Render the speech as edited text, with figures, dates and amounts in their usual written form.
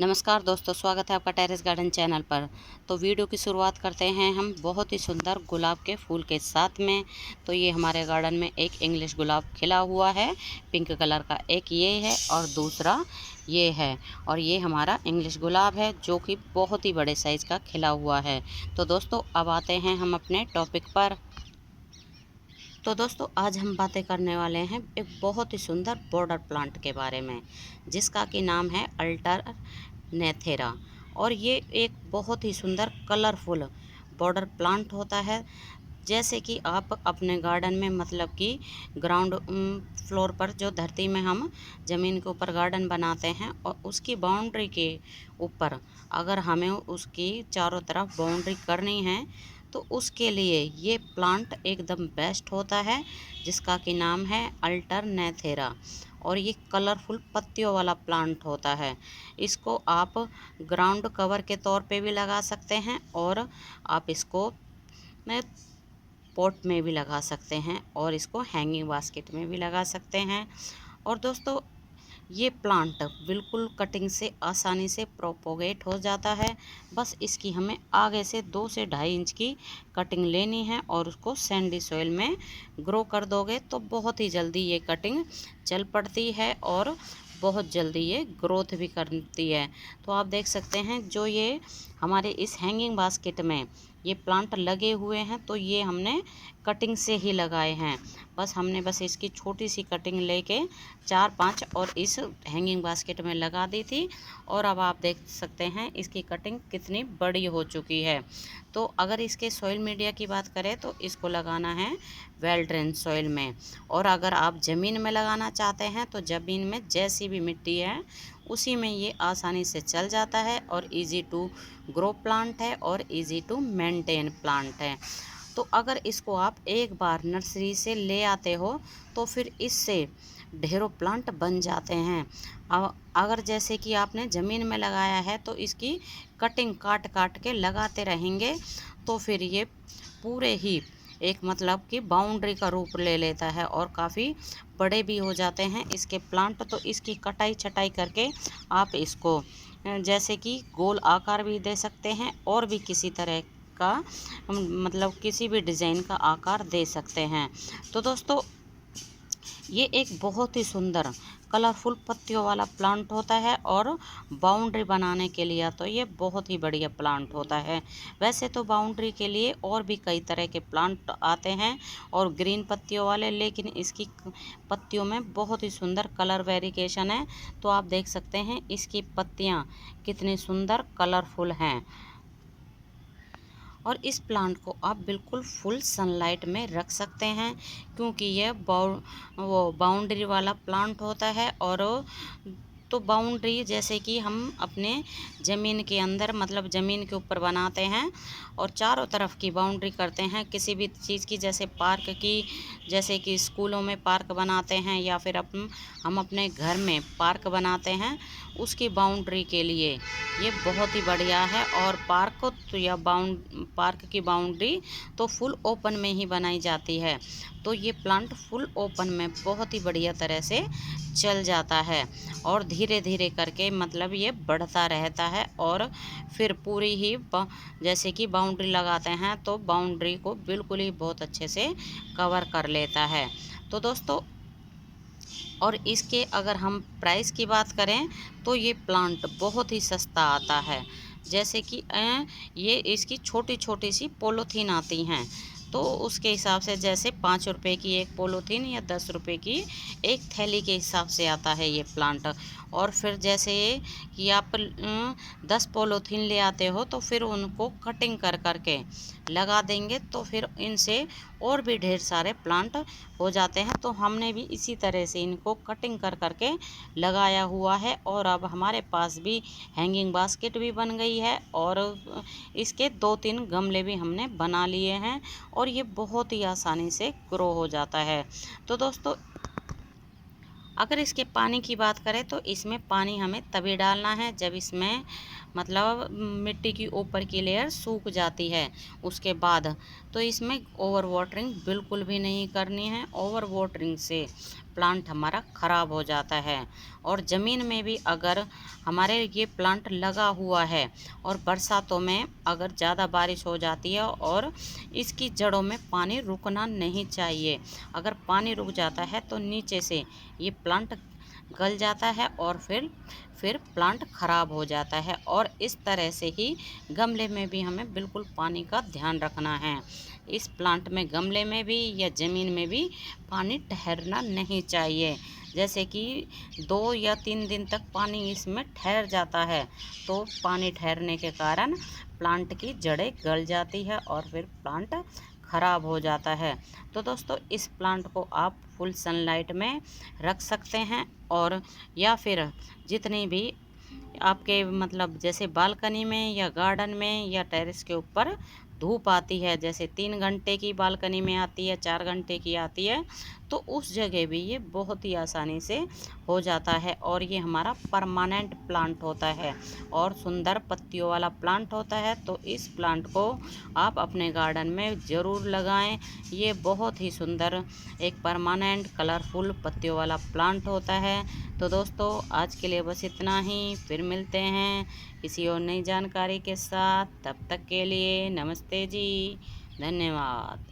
नमस्कार दोस्तों, स्वागत है आपका टेरेस गार्डन चैनल पर। तो वीडियो की शुरुआत करते हैं हम बहुत ही सुंदर गुलाब के फूल के साथ में। तो ये हमारे गार्डन में एक इंग्लिश गुलाब खिला हुआ है पिंक कलर का, एक ये है और दूसरा ये है। और ये हमारा इंग्लिश गुलाब है जो कि बहुत ही बड़े साइज़ का खिला हुआ है। तो दोस्तों अब आते हैं हम अपने टॉपिक पर। तो दोस्तों आज हम बातें करने वाले हैं एक बहुत ही सुंदर बॉर्डर प्लांट के बारे में, जिसका कि नाम है अल्टरनेथेरा। और ये एक बहुत ही सुंदर कलरफुल बॉर्डर प्लांट होता है। जैसे कि आप अपने गार्डन में मतलब कि ग्राउंड फ्लोर पर, जो धरती में हम ज़मीन के ऊपर गार्डन बनाते हैं, और उसकी बाउंड्री के ऊपर अगर हमें उसकी चारों तरफ बाउंड्री करनी है तो उसके लिए ये प्लांट एकदम बेस्ट होता है, जिसका कि नाम है अल्टरनेथेरा। और ये कलरफुल पत्तियों वाला प्लांट होता है। इसको आप ग्राउंड कवर के तौर पे भी लगा सकते हैं और आप इसको पॉट में भी लगा सकते हैं और इसको हैंगिंग बास्केट में भी लगा सकते हैं। और दोस्तों ये प्लांट बिल्कुल कटिंग से आसानी से प्रोपोगेट हो जाता है। बस इसकी हमें आगे से 2 से 2.5 इंच की कटिंग लेनी है और उसको सैंडी सॉइल में ग्रो कर दोगे तो बहुत ही जल्दी ये कटिंग चल पड़ती है और बहुत जल्दी ये ग्रोथ भी करती है। तो आप देख सकते हैं जो ये हमारे इस हैंगिंग बास्केट में ये प्लांट लगे हुए हैं, तो ये हमने कटिंग से ही लगाए हैं। हमने इसकी छोटी सी कटिंग लेके 4-5 और इस हैंगिंग बास्केट में लगा दी थी। और अब आप देख सकते हैं इसकी कटिंग कितनी बड़ी हो चुकी है। तो अगर इसके सॉइल मीडिया की बात करें तो इसको लगाना है वेल ड्रेन सॉइल में। और अगर आप ज़मीन में लगाना चाहते हैं तो ज़मीन में जैसी भी मिट्टी है उसी में ये आसानी से चल जाता है और इजी टू ग्रो प्लांट है और इजी टू मेंटेन प्लांट है। तो अगर इसको आप एक बार नर्सरी से ले आते हो तो फिर इससे ढेरों प्लांट बन जाते हैं। अगर जैसे कि आपने ज़मीन में लगाया है तो इसकी कटिंग काट काट के लगाते रहेंगे तो फिर ये पूरे ही एक मतलब कि बाउंड्री का रूप ले लेता है और काफ़ी बड़े भी हो जाते हैं इसके प्लांट। तो इसकी कटाई छटाई करके आप इसको जैसे कि गोल आकार भी दे सकते हैं और भी किसी तरह का मतलब किसी भी डिज़ाइन का आकार दे सकते हैं। तो दोस्तों ये एक बहुत ही सुंदर कलरफुल पत्तियों वाला प्लांट होता है और बाउंड्री बनाने के लिए तो ये बहुत ही बढ़िया प्लांट होता है। वैसे तो बाउंड्री के लिए और भी कई तरह के प्लांट आते हैं और ग्रीन पत्तियों वाले, लेकिन इसकी पत्तियों में बहुत ही सुंदर कलर वेरिएशन है। तो आप देख सकते हैं इसकी पत्तियां कितनी सुंदर कलरफुल हैं। और इस प्लांट को आप बिल्कुल फुल सनलाइट में रख सकते हैं, क्योंकि यह बाउंड्री वाला प्लांट होता है। और तो बाउंड्री जैसे कि हम अपने ज़मीन के अंदर मतलब ज़मीन के ऊपर बनाते हैं और चारों तरफ की बाउंड्री करते हैं किसी भी चीज़ की, जैसे पार्क की, जैसे कि स्कूलों में पार्क बनाते हैं या फिर हम अपने घर में पार्क बनाते हैं, उसकी बाउंड्री के लिए ये बहुत ही बढ़िया है। और पार्क की बाउंड्री तो फुल ओपन में ही बनाई जाती है, तो ये प्लांट फुल ओपन में बहुत ही बढ़िया तरह से चल जाता है और धीरे धीरे करके मतलब ये बढ़ता रहता है। और फिर पूरी ही जैसे कि बाउंड्री लगाते हैं तो बाउंड्री को बिल्कुल ही बहुत अच्छे से कवर कर लेता है। तो दोस्तों और इसके अगर हम प्राइस की बात करें तो ये प्लांट बहुत ही सस्ता आता है। जैसे कि ये इसकी छोटी छोटी सी पोलोथीन आती हैं, तो उसके हिसाब से जैसे 5 रुपए की एक पोलोथीन या 10 रुपए की एक थैली के हिसाब से आता है ये प्लांट। और फिर जैसे कि आप 10 पोलोथीन ले आते हो तो फिर उनको कटिंग कर करके लगा देंगे तो फिर इनसे और भी ढेर सारे प्लांट हो जाते हैं। तो हमने भी इसी तरह से इनको कटिंग कर करके लगाया हुआ है और अब हमारे पास भी हैंगिंग बास्केट भी बन गई है और इसके 2-3 गमले भी हमने बना लिए हैं और ये बहुत ही आसानी से ग्रो हो जाता है। तो दोस्तों अगर इसके पानी की बात करें तो इसमें पानी हमें तभी डालना है जब इसमें मतलब मिट्टी की ऊपर की लेयर सूख जाती है उसके बाद। तो इसमें ओवर वाटरिंग बिल्कुल भी नहीं करनी है। ओवर वाटरिंग से प्लांट हमारा ख़राब हो जाता है। और ज़मीन में भी अगर हमारे ये प्लांट लगा हुआ है और बरसातों में अगर ज़्यादा बारिश हो जाती है और इसकी जड़ों में पानी रुकना नहीं चाहिए। अगर पानी रुक जाता है तो नीचे से ये प्लांट गल जाता है और फिर प्लांट ख़राब हो जाता है। और इस तरह से ही गमले में भी हमें बिल्कुल पानी का ध्यान रखना है। इस प्लांट में गमले में भी या ज़मीन में भी पानी ठहरना नहीं चाहिए। जैसे कि 2 या 3 दिन तक पानी इसमें ठहर जाता है तो पानी ठहरने के कारण प्लांट की जड़ें गल जाती है और फिर प्लांट ख़राब हो जाता है। तो दोस्तों इस प्लांट को आप फुल सनलाइट में रख सकते हैं। और या फिर जितनी भी आपके मतलब जैसे बालकनी में या गार्डन में या टेरेस के ऊपर धूप आती है, जैसे 3 घंटे की बालकनी में आती है, 4 घंटे की आती है, तो उस जगह भी ये बहुत ही आसानी से हो जाता है। और ये हमारा परमानेंट प्लांट होता है और सुंदर पत्तियों वाला प्लांट होता है। तो इस प्लांट को आप अपने गार्डन में ज़रूर लगाएं। ये बहुत ही सुंदर एक परमानेंट कलरफुल पत्तियों वाला प्लांट होता है। तो दोस्तों आज के लिए बस इतना ही, फिर मिलते हैं किसी और नई जानकारी के साथ। तब तक के लिए नमस्ते जी, धन्यवाद।